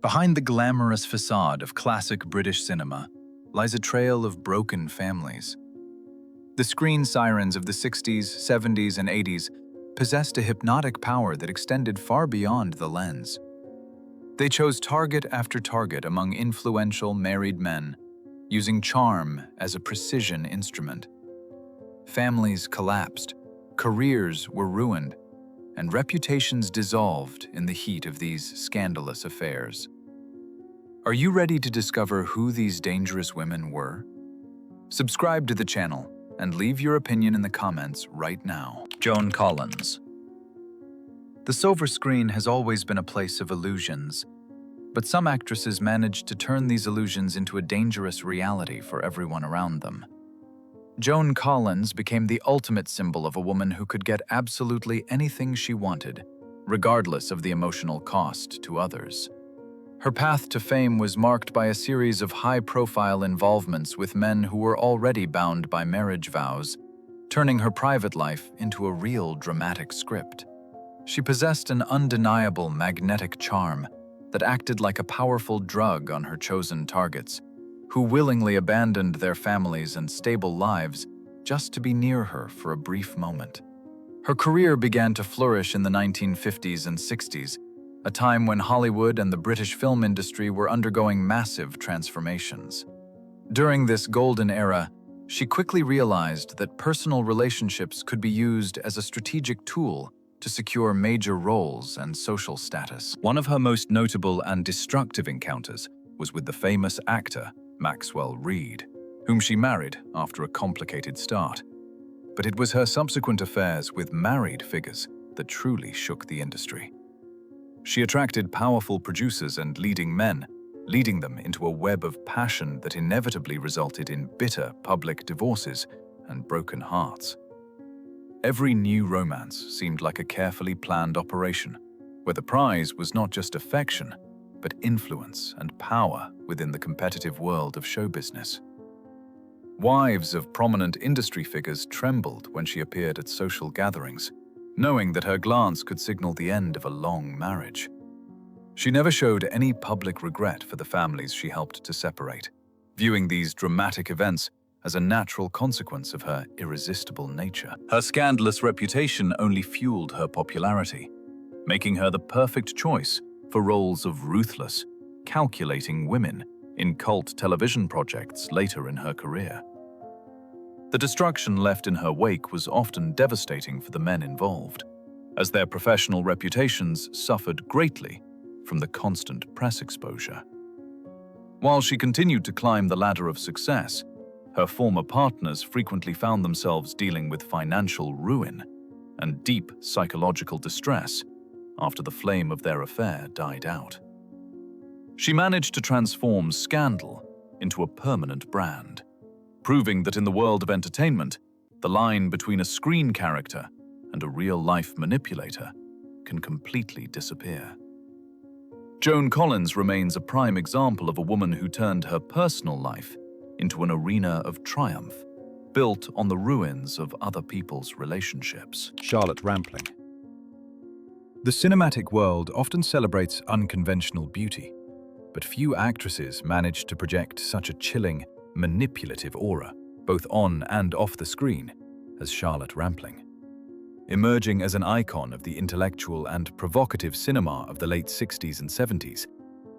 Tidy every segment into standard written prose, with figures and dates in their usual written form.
Behind the glamorous facade of classic British cinema lies a trail of broken families. The screen sirens of the 60s, 70s, and 80s possessed a hypnotic power that extended far beyond the lens. They chose target after target among influential married men, using charm as a precision instrument. Families collapsed, careers were ruined, and reputations dissolved in the heat of these scandalous affairs. Are you ready to discover who these dangerous women were? Subscribe to the channel and leave your opinion in the comments right now. Joan Collins. The silver screen has always been a place of illusions, but some actresses managed to turn these illusions into a dangerous reality for everyone around them. Joan Collins became the ultimate symbol of a woman who could get absolutely anything she wanted, regardless of the emotional cost to others. Her path to fame was marked by a series of high-profile involvements with men who were already bound by marriage vows, turning her private life into a real dramatic script. She possessed an undeniable magnetic charm that acted like a powerful drug on her chosen targets, who willingly abandoned their families and stable lives just to be near her for a brief moment. Her career began to flourish in the 1950s and 60s, a time when Hollywood and the British film industry were undergoing massive transformations. During this golden era, she quickly realized that personal relationships could be used as a strategic tool to secure major roles and social status. One of her most notable and destructive encounters was with the famous actor Maxwell Reed, whom she married after a complicated start. But it was her subsequent affairs with married figures that truly shook the industry. She attracted powerful producers and leading men, leading them into a web of passion that inevitably resulted in bitter public divorces and broken hearts. Every new romance seemed like a carefully planned operation, where the prize was not just affection, but influence and power within the competitive world of show business. Wives of prominent industry figures trembled when she appeared at social gatherings, knowing that her glance could signal the end of a long marriage. She never showed any public regret for the families she helped to separate, viewing these dramatic events as a natural consequence of her irresistible nature. Her scandalous reputation only fueled her popularity, making her the perfect choice for roles of ruthless, calculating women in cult television projects later in her career. The destruction left in her wake was often devastating for the men involved, as their professional reputations suffered greatly from the constant press exposure. While she continued to climb the ladder of success, her former partners frequently found themselves dealing with financial ruin and deep psychological distress after the flame of their affair died out. She managed to transform scandal into a permanent brand, proving that in the world of entertainment, the line between a screen character and a real-life manipulator can completely disappear. Joan Collins remains a prime example of a woman who turned her personal life into an arena of triumph, built on the ruins of other people's relationships. Charlotte Rampling. The cinematic world often celebrates unconventional beauty, but few actresses manage to project such a chilling, manipulative aura, both on and off the screen, as Charlotte Rampling. Emerging as an icon of the intellectual and provocative cinema of the late 60s and 70s,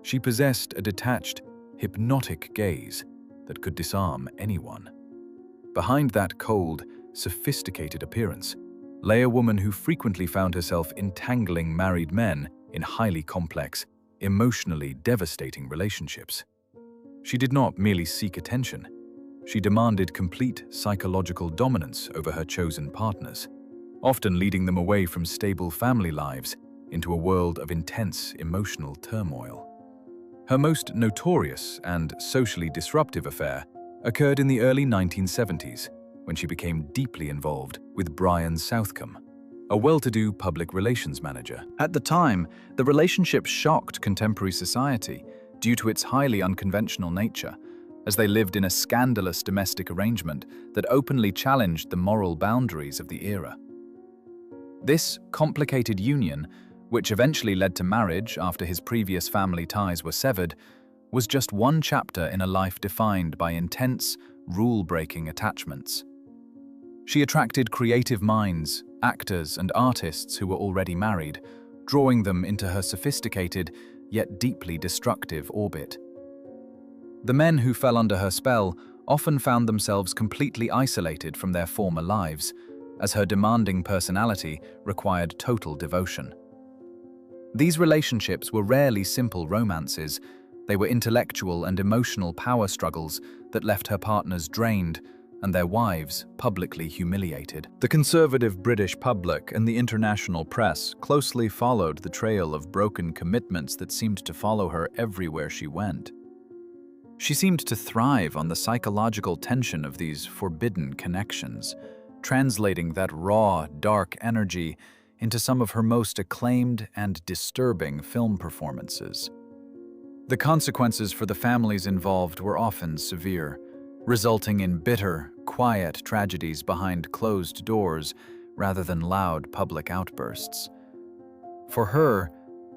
she possessed a detached, hypnotic gaze that could disarm anyone. Behind that cold, sophisticated appearance lay a woman who frequently found herself entangling married men in highly complex, emotionally devastating relationships. She did not merely seek attention. She demanded complete psychological dominance over her chosen partners, often leading them away from stable family lives into a world of intense emotional turmoil. Her most notorious and socially disruptive affair occurred in the early 1970s, when she became deeply involved with Brian Southcombe, a well-to-do public relations manager. At the time, the relationship shocked contemporary society due to its highly unconventional nature, as they lived in a scandalous domestic arrangement that openly challenged the moral boundaries of the era. This complicated union which eventually led to marriage after his previous family ties were severed, was just one chapter in a life defined by intense, rule-breaking attachments. She attracted creative minds, actors, and artists who were already married, drawing them into her sophisticated, yet deeply destructive orbit. The men who fell under her spell often found themselves completely isolated from their former lives, as her demanding personality required total devotion. These relationships were rarely simple romances. They were intellectual and emotional power struggles that left her partners drained and their wives publicly humiliated. The conservative British public and the international press closely followed the trail of broken commitments that seemed to follow her everywhere she went. She seemed to thrive on the psychological tension of these forbidden connections, translating that raw, dark energy into some of her most acclaimed and disturbing film performances. The consequences for the families involved were often severe, resulting in bitter, quiet tragedies behind closed doors rather than loud public outbursts. For her,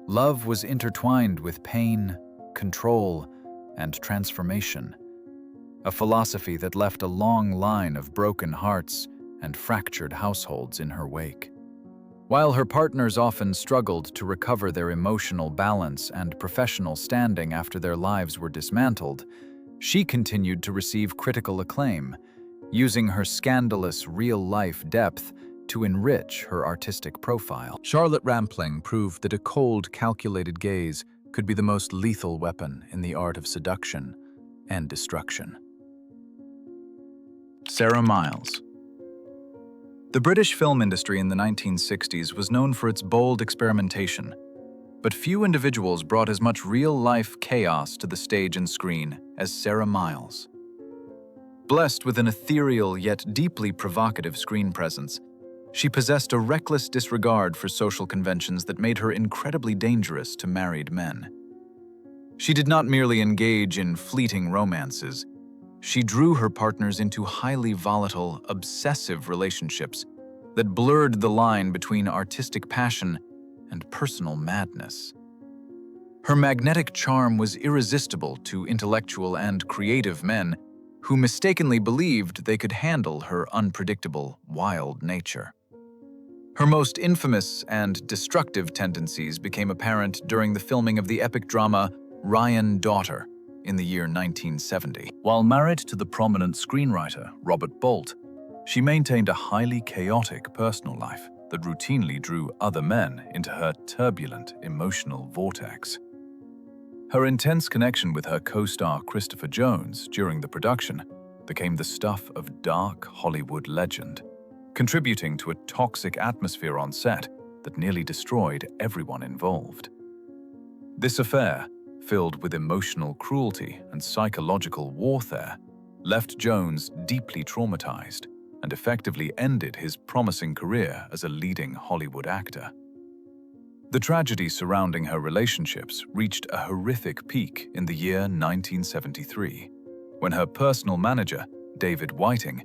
love was intertwined with pain, control, and transformation, a philosophy that left a long line of broken hearts and fractured households in her wake. While her partners often struggled to recover their emotional balance and professional standing after their lives were dismantled, she continued to receive critical acclaim, using her scandalous real-life depth to enrich her artistic profile. Charlotte Rampling proved that a cold, calculated gaze could be the most lethal weapon in the art of seduction and destruction. Sarah Miles. The British film industry in the 1960s was known for its bold experimentation, but few individuals brought as much real-life chaos to the stage and screen as Sarah Miles. Blessed with an ethereal yet deeply provocative screen presence, she possessed a reckless disregard for social conventions that made her incredibly dangerous to married men. She did not merely engage in fleeting romances. She drew her partners into highly volatile, obsessive relationships that blurred the line between artistic passion and personal madness. Her magnetic charm was irresistible to intellectual and creative men who mistakenly believed they could handle her unpredictable, wild nature. Her most infamous and destructive tendencies became apparent during the filming of the epic drama Ryan, Daughter in the year 1970. While married to the prominent screenwriter Robert Bolt, she maintained a highly chaotic personal life that routinely drew other men into her turbulent emotional vortex. Her intense connection with her co-star Christopher Jones during the production became the stuff of dark Hollywood legend, contributing to a toxic atmosphere on set that nearly destroyed everyone involved. This affair, filled with emotional cruelty and psychological warfare, left Jones deeply traumatized and effectively ended his promising career as a leading Hollywood actor. The tragedy surrounding her relationships reached a horrific peak in the year 1973, when her personal manager, David Whiting,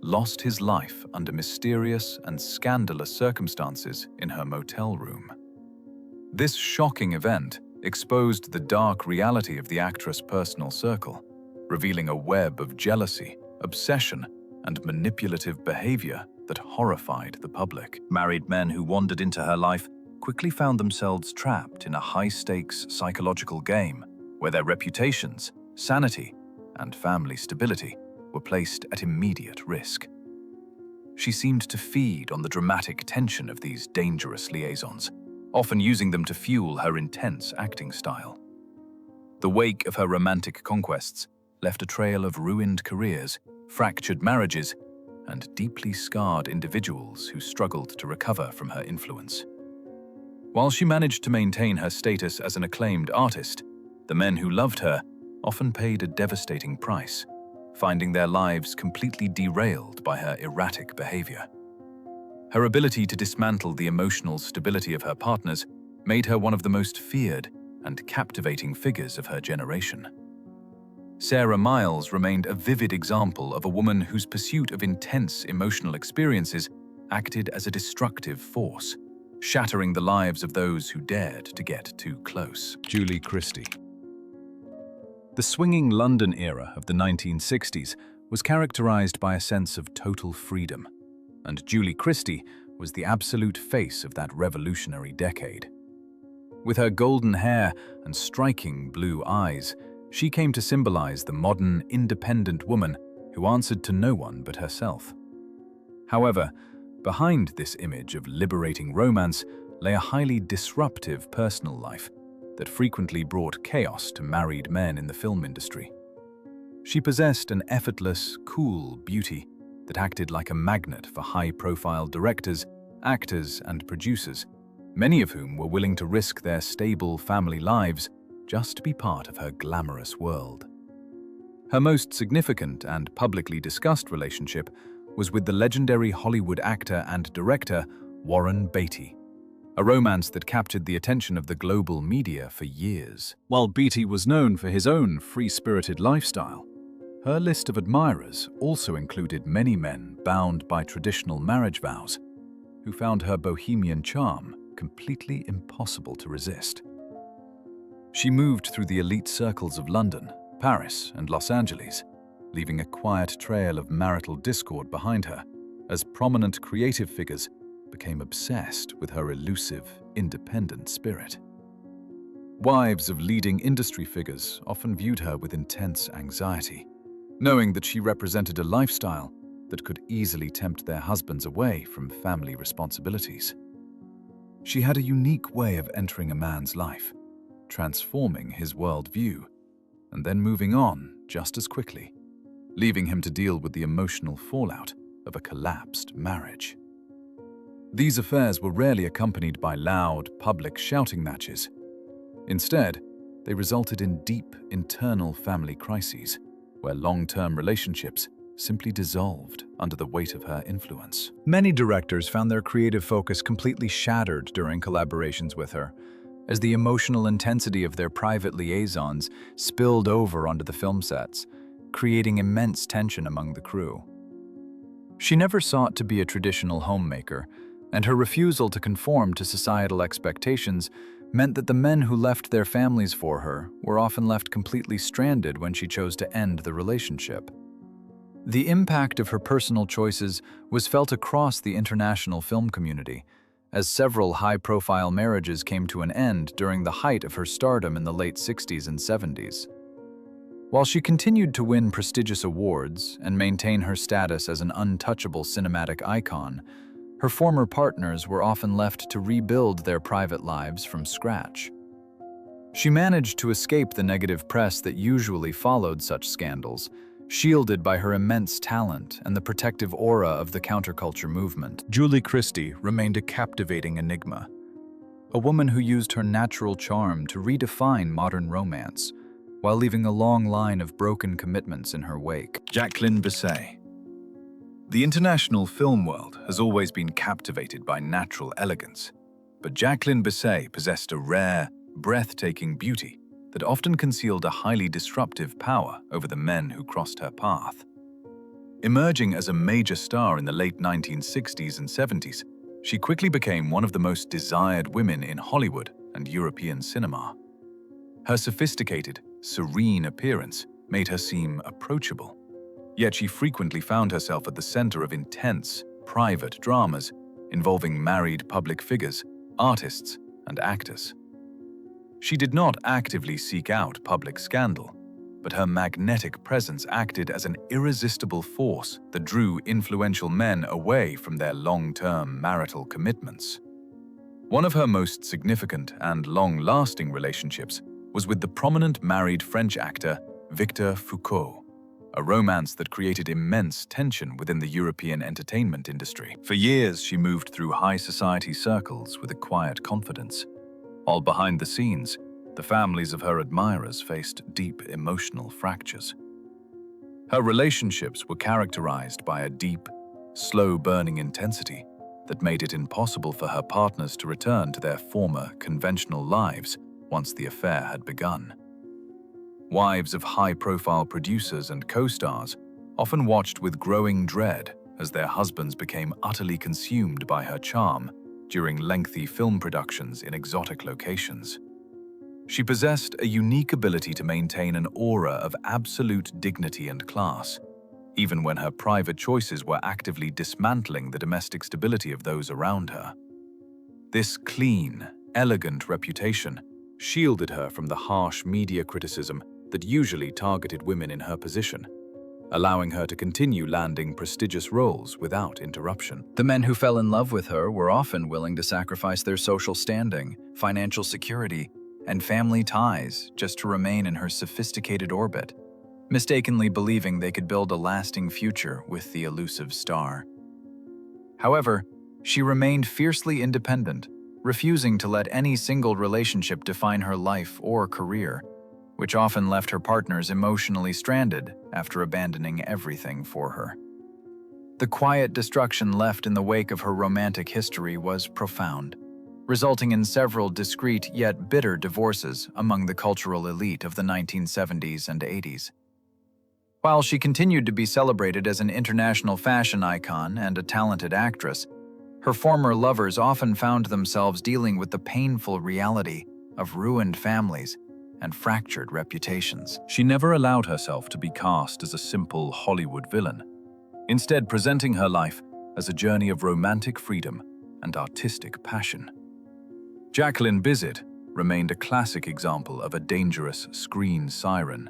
lost his life under mysterious and scandalous circumstances in her motel room. This shocking event exposed the dark reality of the actress' personal circle, revealing a web of jealousy, obsession, and manipulative behavior that horrified the public. Married men who wandered into her life quickly found themselves trapped in a high-stakes psychological game where their reputations, sanity, and family stability were placed at immediate risk. She seemed to feed on the dramatic tension of these dangerous liaisons, often using them to fuel her intense acting style. The wake of her romantic conquests left a trail of ruined careers, fractured marriages, and deeply scarred individuals who struggled to recover from her influence. While she managed to maintain her status as an acclaimed artist, the men who loved her often paid a devastating price, finding their lives completely derailed by her erratic behavior. Her ability to dismantle the emotional stability of her partners made her one of the most feared and captivating figures of her generation. Sarah Miles remained a vivid example of a woman whose pursuit of intense emotional experiences acted as a destructive force, shattering the lives of those who dared to get too close. Julie Christie. The swinging London era of the 1960s was characterized by a sense of total freedom, and Julie Christie was the absolute face of that revolutionary decade. With her golden hair and striking blue eyes, she came to symbolize the modern, independent woman who answered to no one but herself. However, behind this image of liberating romance lay a highly disruptive personal life that frequently brought chaos to married men in the film industry. She possessed an effortless, cool beauty that acted like a magnet for high-profile directors, actors, and producers, many of whom were willing to risk their stable family lives just to be part of her glamorous world. Her most significant and publicly discussed relationship was with the legendary Hollywood actor and director Warren Beatty, a romance that captured the attention of the global media for years. While Beatty was known for his own free-spirited lifestyle, her list of admirers also included many men bound by traditional marriage vows, who found her bohemian charm completely impossible to resist. She moved through the elite circles of London, Paris, and Los Angeles, leaving a quiet trail of marital discord behind her, as prominent creative figures became obsessed with her elusive, independent spirit. Wives of leading industry figures often viewed her with intense anxiety, knowing that she represented a lifestyle that could easily tempt their husbands away from family responsibilities. She had a unique way of entering a man's life, transforming his worldview, and then moving on just as quickly, leaving him to deal with the emotional fallout of a collapsed marriage. These affairs were rarely accompanied by loud, public shouting matches. Instead, they resulted in deep, internal family crises, where long-term relationships simply dissolved under the weight of her influence. Many directors found their creative focus completely shattered during collaborations with her, as the emotional intensity of their private liaisons spilled over onto the film sets, creating immense tension among the crew. She never sought to be a traditional homemaker, and her refusal to conform to societal expectations meant that the men who left their families for her were often left completely stranded when she chose to end the relationship. The impact of her personal choices was felt across the international film community, as several high-profile marriages came to an end during the height of her stardom in the late 60s and 70s. While she continued to win prestigious awards and maintain her status as an untouchable cinematic icon, her former partners were often left to rebuild their private lives from scratch. She managed to escape the negative press that usually followed such scandals, shielded by her immense talent and the protective aura of the counterculture movement. Julie Christie remained a captivating enigma, a woman who used her natural charm to redefine modern romance, while leaving a long line of broken commitments in her wake. Jacqueline Bisset. The international film world has always been captivated by natural elegance, but Jacqueline Bisset possessed a rare, breathtaking beauty that often concealed a highly disruptive power over the men who crossed her path. Emerging as a major star in the late 1960s and 70s, she quickly became one of the most desired women in Hollywood and European cinema. Her sophisticated, serene appearance made her seem approachable, yet she frequently found herself at the center of intense, private dramas involving married public figures, artists, and actors. She did not actively seek out public scandal, but her magnetic presence acted as an irresistible force that drew influential men away from their long-term marital commitments. One of her most significant and long-lasting relationships was with the prominent married French actor Victor Foucault, a romance that created immense tension within the European entertainment industry. For years, she moved through high society circles with a quiet confidence, while behind the scenes, the families of her admirers faced deep emotional fractures. Her relationships were characterized by a deep, slow-burning intensity that made it impossible for her partners to return to their former conventional lives once the affair had begun. Wives of high-profile producers and co-stars often watched with growing dread as their husbands became utterly consumed by her charm during lengthy film productions in exotic locations. She possessed a unique ability to maintain an aura of absolute dignity and class, even when her private choices were actively dismantling the domestic stability of those around her. This clean, elegant reputation shielded her from the harsh media criticism that usually targeted women in her position, allowing her to continue landing prestigious roles without interruption. The men who fell in love with her were often willing to sacrifice their social standing, financial security, and family ties just to remain in her sophisticated orbit, mistakenly believing they could build a lasting future with the elusive star. However, she remained fiercely independent, refusing to let any single relationship define her life or career, which often left her partners emotionally stranded after abandoning everything for her. The quiet destruction left in the wake of her romantic history was profound, resulting in several discreet yet bitter divorces among the cultural elite of the 1970s and 80s. While she continued to be celebrated as an international fashion icon and a talented actress, her former lovers often found themselves dealing with the painful reality of ruined families and fractured reputations. She never allowed herself to be cast as a simple Hollywood villain, instead presenting her life as a journey of romantic freedom and artistic passion. Jacqueline Bisset remained a classic example of a dangerous screen siren,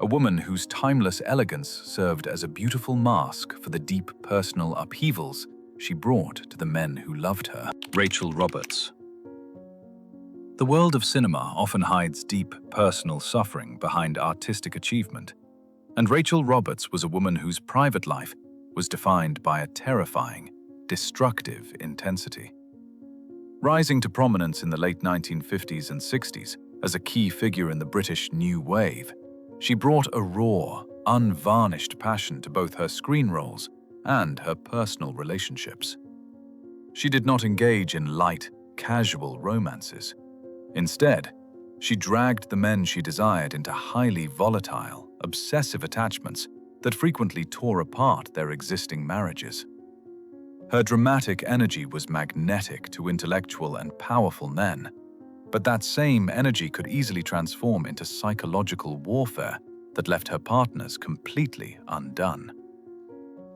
a woman whose timeless elegance served as a beautiful mask for the deep personal upheavals she brought to the men who loved her. Rachel Roberts. The world of cinema often hides deep personal suffering behind artistic achievement, and Rachel Roberts was a woman whose private life was defined by a terrifying, destructive intensity. Rising to prominence in the late 1950s and 60s as a key figure in the British New Wave, she brought a raw, unvarnished passion to both her screen roles and her personal relationships. She did not engage in light, casual romances. Instead, she dragged the men she desired into highly volatile, obsessive attachments that frequently tore apart their existing marriages. Her dramatic energy was magnetic to intellectual and powerful men, but that same energy could easily transform into psychological warfare that left her partners completely undone.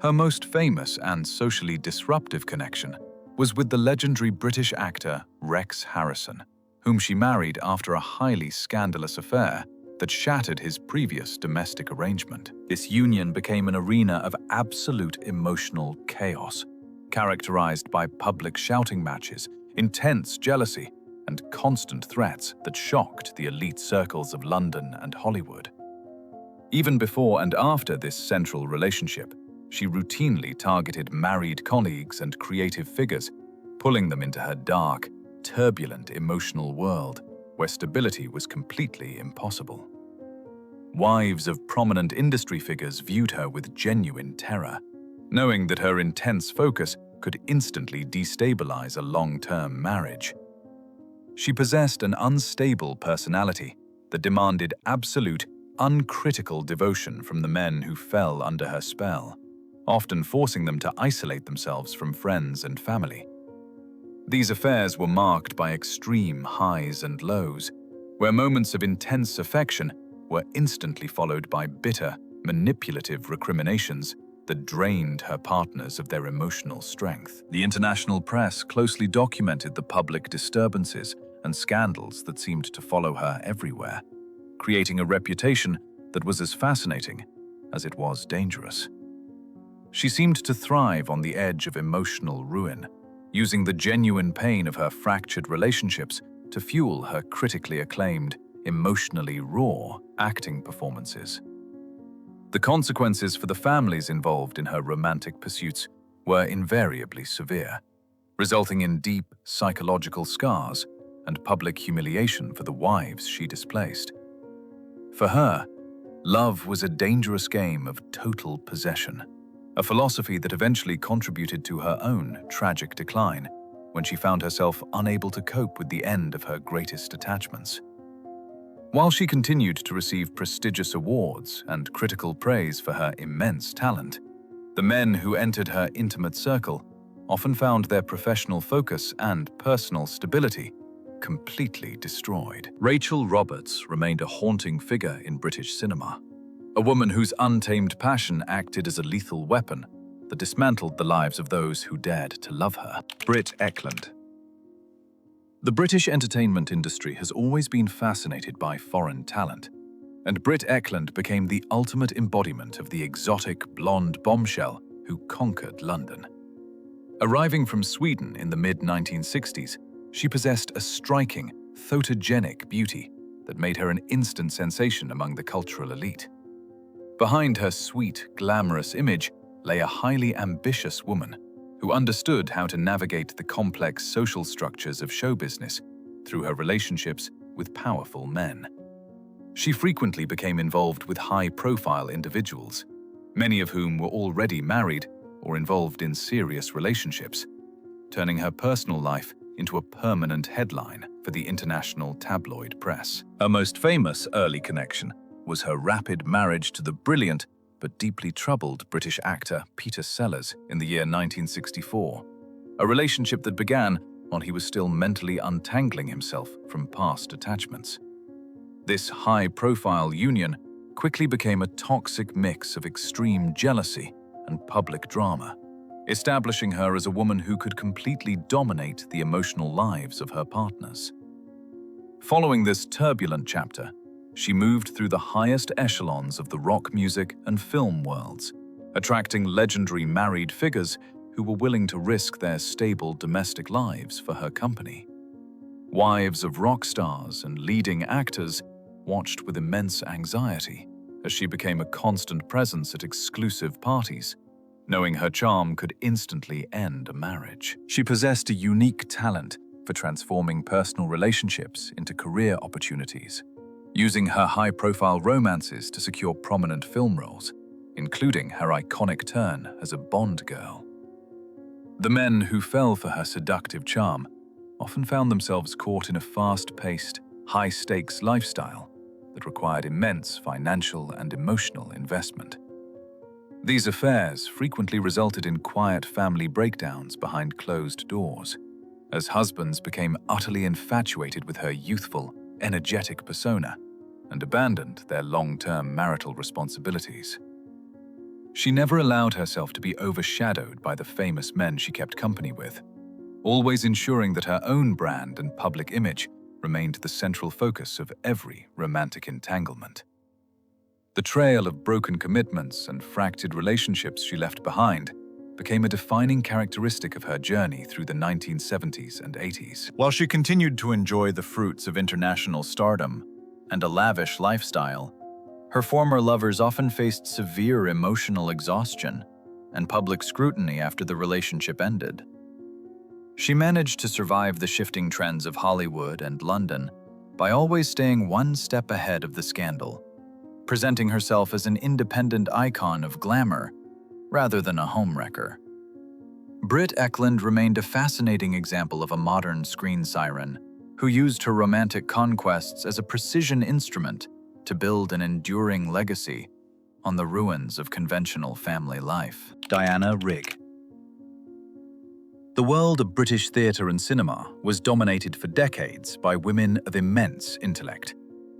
Her most famous and socially disruptive connection was with the legendary British actor Rex Harrison, whom she married after a highly scandalous affair that shattered his previous domestic arrangement. This union became an arena of absolute emotional chaos, characterized by public shouting matches, intense jealousy, and constant threats that shocked the elite circles of London and Hollywood. Even before and after this central relationship, she routinely targeted married colleagues and creative figures, pulling them into her dark, turbulent emotional world where stability was completely impossible. Wives of prominent industry figures viewed her with genuine terror, knowing that her intense focus could instantly destabilize a long-term marriage. She possessed an unstable personality that demanded absolute, uncritical devotion from the men who fell under her spell, often forcing them to isolate themselves from friends and family. These affairs were marked by extreme highs and lows, where moments of intense affection were instantly followed by bitter, manipulative recriminations that drained her partners of their emotional strength. The international press closely documented the public disturbances and scandals that seemed to follow her everywhere, creating a reputation that was as fascinating as it was dangerous. She seemed to thrive on the edge of emotional ruin, using the genuine pain of her fractured relationships to fuel her critically acclaimed, emotionally raw acting performances. The consequences for the families involved in her romantic pursuits were invariably severe, resulting in deep psychological scars and public humiliation for the wives she displaced. For her, love was a dangerous game of total possession, a philosophy that eventually contributed to her own tragic decline when she found herself unable to cope with the end of her greatest attachments. While she continued to receive prestigious awards and critical praise for her immense talent, the men who entered her intimate circle often found their professional focus and personal stability completely destroyed. Rachel Roberts remained a haunting figure in British cinema, a woman whose untamed passion acted as a lethal weapon that dismantled the lives of those who dared to love her. Britt Ekland. The British entertainment industry has always been fascinated by foreign talent, and Britt Ekland became the ultimate embodiment of the exotic blonde bombshell who conquered London. Arriving from Sweden in the mid-1960s, she possessed a striking, photogenic beauty that made her an instant sensation among the cultural elite. Behind her sweet, glamorous image lay a highly ambitious woman who understood how to navigate the complex social structures of show business through her relationships with powerful men. She frequently became involved with high-profile individuals, many of whom were already married or involved in serious relationships, turning her personal life into a permanent headline for the international tabloid press. Her most famous early connection was her rapid marriage to the brilliant but deeply troubled British actor Peter Sellers in the year 1964, a relationship that began while he was still mentally untangling himself from past attachments. This high-profile union quickly became a toxic mix of extreme jealousy and public drama, establishing her as a woman who could completely dominate the emotional lives of her partners. Following this turbulent chapter, she moved through the highest echelons of the rock music and film worlds, attracting legendary married figures who were willing to risk their stable domestic lives for her company. Wives of rock stars and leading actors watched with immense anxiety as she became a constant presence at exclusive parties, knowing her charm could instantly end a marriage. She possessed a unique talent for transforming personal relationships into career opportunities, using her high-profile romances to secure prominent film roles, including her iconic turn as a Bond girl. The men who fell for her seductive charm often found themselves caught in a fast-paced, high-stakes lifestyle that required immense financial and emotional investment. These affairs frequently resulted in quiet family breakdowns behind closed doors, as husbands became utterly infatuated with her youthful, energetic persona and abandoned their long-term marital responsibilities. She never allowed herself to be overshadowed by the famous men she kept company with, always ensuring that her own brand and public image remained the central focus of every romantic entanglement. The trail of broken commitments and fractured relationships she left behind became a defining characteristic of her journey through the 1970s and 80s. While she continued to enjoy the fruits of international stardom and a lavish lifestyle, her former lovers often faced severe emotional exhaustion and public scrutiny after the relationship ended. She managed to survive the shifting trends of Hollywood and London by always staying one step ahead of the scandal, presenting herself as an independent icon of glamour rather than a homewrecker. Britt Ekland remained a fascinating example of a modern screen siren who used her romantic conquests as a precision instrument to build an enduring legacy on the ruins of conventional family life. Diana Rigg. The world of British theatre and cinema was dominated for decades by women of immense intellect,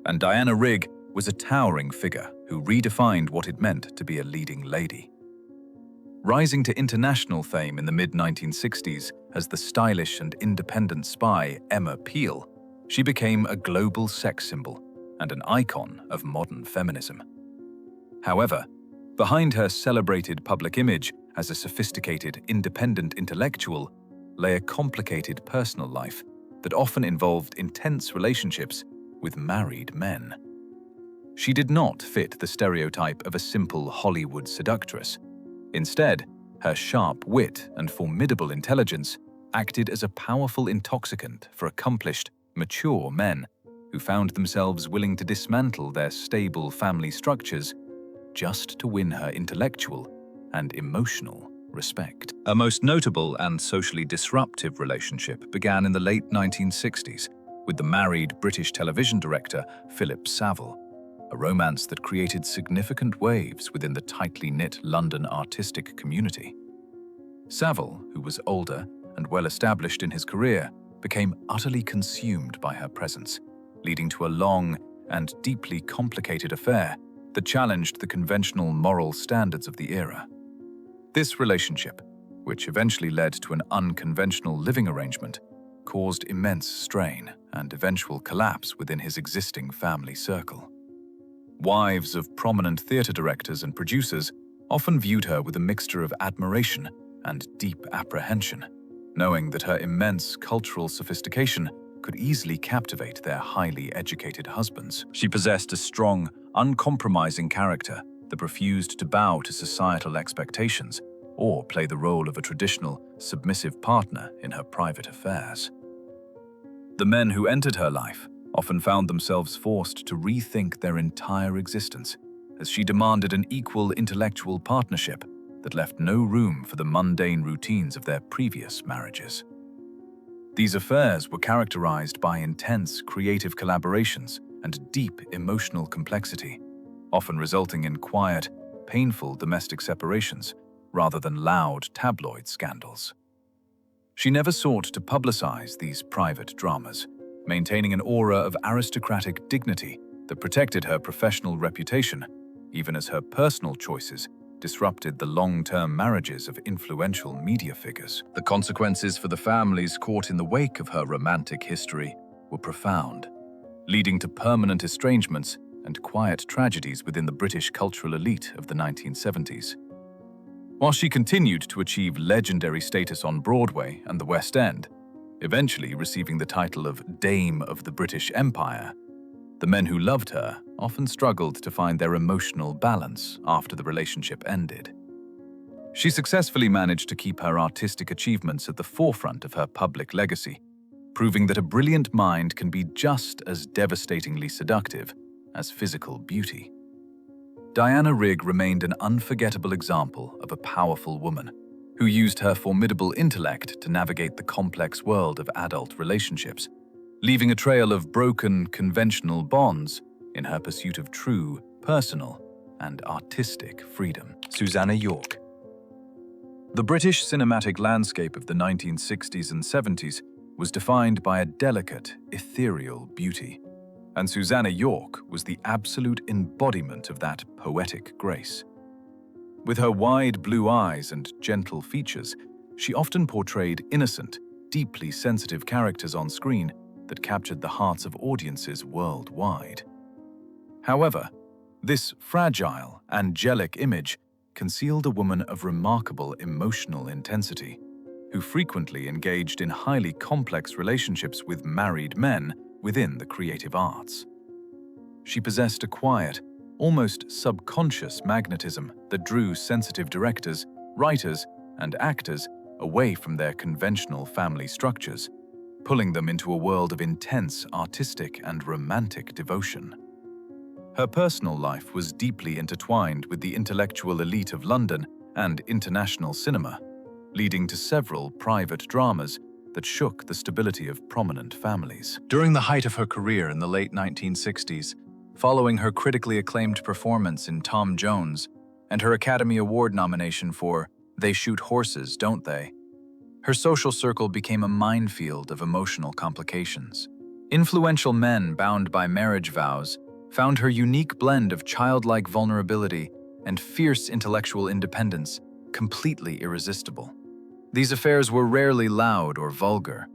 and Diana Rigg was a towering figure who redefined what it meant to be a leading lady. Rising to international fame in the mid-1960s as the stylish and independent spy Emma Peel, she became a global sex symbol and an icon of modern feminism. However, behind her celebrated public image as a sophisticated, independent intellectual lay a complicated personal life that often involved intense relationships with married men. She did not fit the stereotype of a simple Hollywood seductress. Instead, her sharp wit and formidable intelligence acted as a powerful intoxicant for accomplished, mature men who found themselves willing to dismantle their stable family structures just to win her intellectual and emotional respect. A most notable and socially disruptive relationship began in the late 1960s with the married British television director Philip Saville, a romance that created significant waves within the tightly knit London artistic community. Saville, who was older and well established in his career, became utterly consumed by her presence, leading to a long and deeply complicated affair that challenged the conventional moral standards of the era. This relationship, which eventually led to an unconventional living arrangement, caused immense strain and eventual collapse within his existing family circle. Wives of prominent theatre directors and producers often viewed her with a mixture of admiration and deep apprehension, knowing that her immense cultural sophistication could easily captivate their highly educated husbands. She possessed a strong, uncompromising character that refused to bow to societal expectations or play the role of a traditional, submissive partner in her private affairs. The men who entered her life often found themselves forced to rethink their entire existence, as she demanded an equal intellectual partnership that left no room for the mundane routines of their previous marriages. These affairs were characterized by intense creative collaborations and deep emotional complexity, often resulting in quiet, painful domestic separations rather than loud tabloid scandals. She never sought to publicize these private dramas, maintaining an aura of aristocratic dignity that protected her professional reputation, even as her personal choices disrupted the long-term marriages of influential media figures. The consequences for the families caught in the wake of her romantic history were profound, leading to permanent estrangements and quiet tragedies within the British cultural elite of the 1970s. While she continued to achieve legendary status on Broadway and the West End, eventually receiving the title of Dame of the British Empire, the men who loved her often struggled to find their emotional balance after the relationship ended. She successfully managed to keep her artistic achievements at the forefront of her public legacy, proving that a brilliant mind can be just as devastatingly seductive as physical beauty. Diana Rigg remained an unforgettable example of a powerful woman who used her formidable intellect to navigate the complex world of adult relationships, leaving a trail of broken, conventional bonds in her pursuit of true, personal, and artistic freedom. Susanna York. The British cinematic landscape of the 1960s and 70s was defined by a delicate, ethereal beauty, and Susanna York was the absolute embodiment of that poetic grace. With her wide blue eyes and gentle features, she often portrayed innocent, deeply sensitive characters on screen that captured the hearts of audiences worldwide. However, this fragile, angelic image concealed a woman of remarkable emotional intensity, who frequently engaged in highly complex relationships with married men within the creative arts. She possessed a quiet, almost subconscious magnetism that drew sensitive directors, writers, and actors away from their conventional family structures, pulling them into a world of intense artistic and romantic devotion. Her personal life was deeply intertwined with the intellectual elite of London and international cinema, leading to several private dramas that shook the stability of prominent families. During the height of her career in the late 1960s, following her critically acclaimed performance in Tom Jones and her Academy Award nomination for They Shoot Horses, Don't They?, her social circle became a minefield of emotional complications. Influential men bound by marriage vows found her unique blend of childlike vulnerability and fierce intellectual independence completely irresistible. These affairs were rarely loud or vulgar.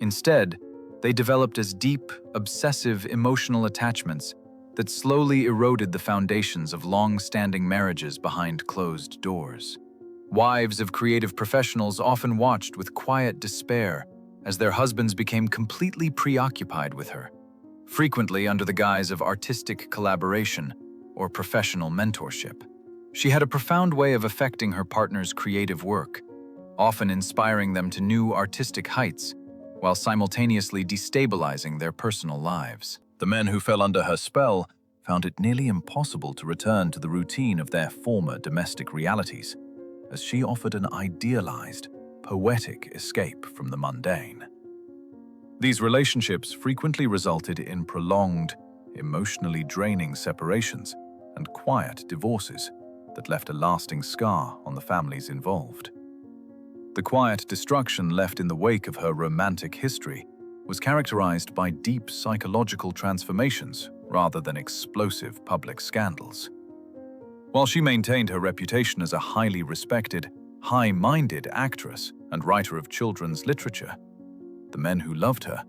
Instead, they developed as deep, obsessive emotional attachments that slowly eroded the foundations of long-standing marriages behind closed doors. Wives of creative professionals often watched with quiet despair as their husbands became completely preoccupied with her, frequently under the guise of artistic collaboration or professional mentorship. She had a profound way of affecting her partner's creative work, often inspiring them to new artistic heights, while simultaneously destabilizing their personal lives. The men who fell under her spell found it nearly impossible to return to the routine of their former domestic realities, as she offered an idealized, poetic escape from the mundane. These relationships frequently resulted in prolonged, emotionally draining separations and quiet divorces that left a lasting scar on the families involved. The quiet destruction left in the wake of her romantic history was characterized by deep psychological transformations rather than explosive public scandals. While she maintained her reputation as a highly respected, high-minded actress and writer of children's literature, the men who loved her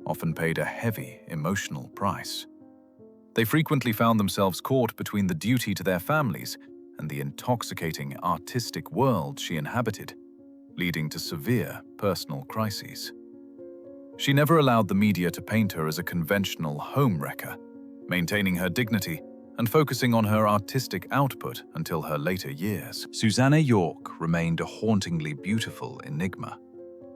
often paid a heavy emotional price. They frequently found themselves caught between the duty to their families and the intoxicating artistic world she inhabited, leading to severe personal crises. She never allowed the media to paint her as a conventional homewrecker, maintaining her dignity and focusing on her artistic output until her later years. Susanna York remained a hauntingly beautiful enigma,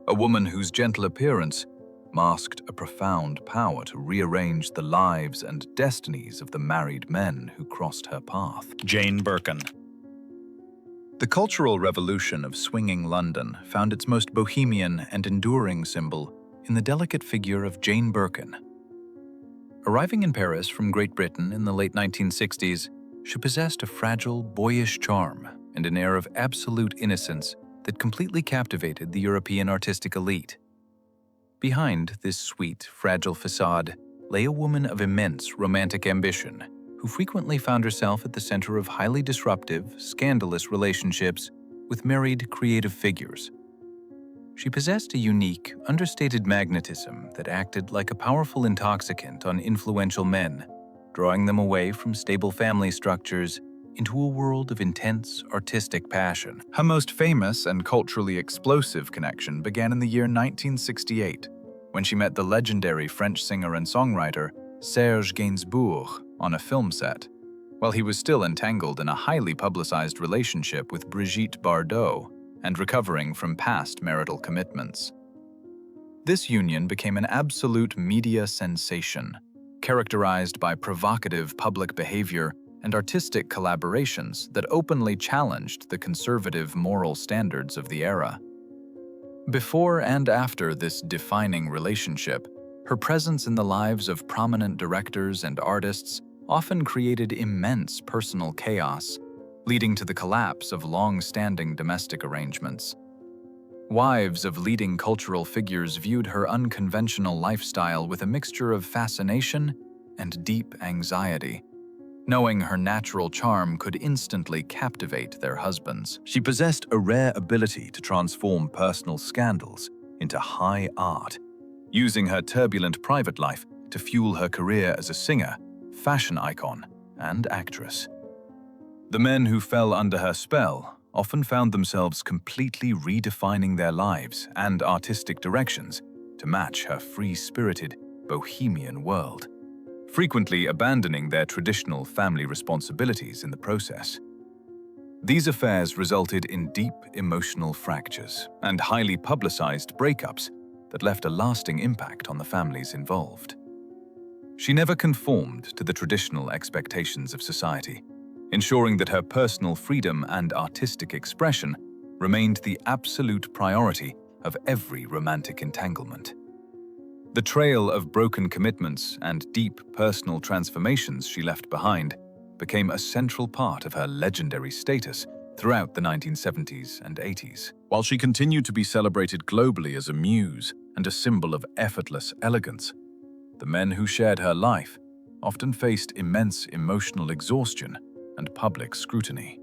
a woman whose gentle appearance masked a profound power to rearrange the lives and destinies of the married men who crossed her path. Jane Birkin. The cultural revolution of swinging London found its most bohemian and enduring symbol in the delicate figure of Jane Birkin. Arriving in Paris from Great Britain in the late 1960s, she possessed a fragile, boyish charm and an air of absolute innocence that completely captivated the European artistic elite. Behind this sweet, fragile facade lay a woman of immense romantic ambition who frequently found herself at the center of highly disruptive, scandalous relationships with married, creative figures. She possessed a unique, understated magnetism that acted like a powerful intoxicant on influential men, drawing them away from stable family structures into a world of intense, artistic passion. Her most famous and culturally explosive connection began in the year 1968, when she met the legendary French singer and songwriter Serge Gainsbourg on a film set, while he was still entangled in a highly publicized relationship with Brigitte Bardot and recovering from past marital commitments. This union became an absolute media sensation, characterized by provocative public behavior and artistic collaborations that openly challenged the conservative moral standards of the era. Before and after this defining relationship, her presence in the lives of prominent directors and artists often created immense personal chaos, leading to the collapse of long-standing domestic arrangements. Wives of leading cultural figures viewed her unconventional lifestyle with a mixture of fascination and deep anxiety, knowing her natural charm could instantly captivate their husbands. She possessed a rare ability to transform personal scandals into high art, using her turbulent private life to fuel her career as a singer, fashion icon, and actress. The men who fell under her spell often found themselves completely redefining their lives and artistic directions to match her free-spirited, bohemian world, frequently abandoning their traditional family responsibilities in the process. These affairs resulted in deep emotional fractures and highly publicized breakups that left a lasting impact on the families involved. She never conformed to the traditional expectations of society, ensuring that her personal freedom and artistic expression remained the absolute priority of every romantic entanglement. The trail of broken commitments and deep personal transformations she left behind became a central part of her legendary status throughout the 1970s and 80s. While she continued to be celebrated globally as a muse and a symbol of effortless elegance, the men who shared her life often faced immense emotional exhaustion and public scrutiny.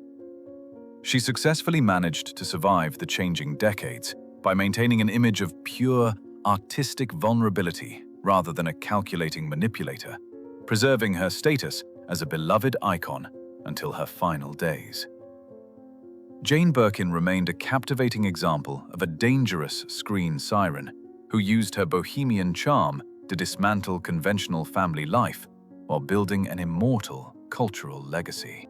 She successfully managed to survive the changing decades by maintaining an image of pure, artistic vulnerability rather than a calculating manipulator, preserving her status as a beloved icon until her final days. Jane Birkin remained a captivating example of a dangerous screen siren who used her bohemian charm to dismantle conventional family life while building an immortal cultural legacy.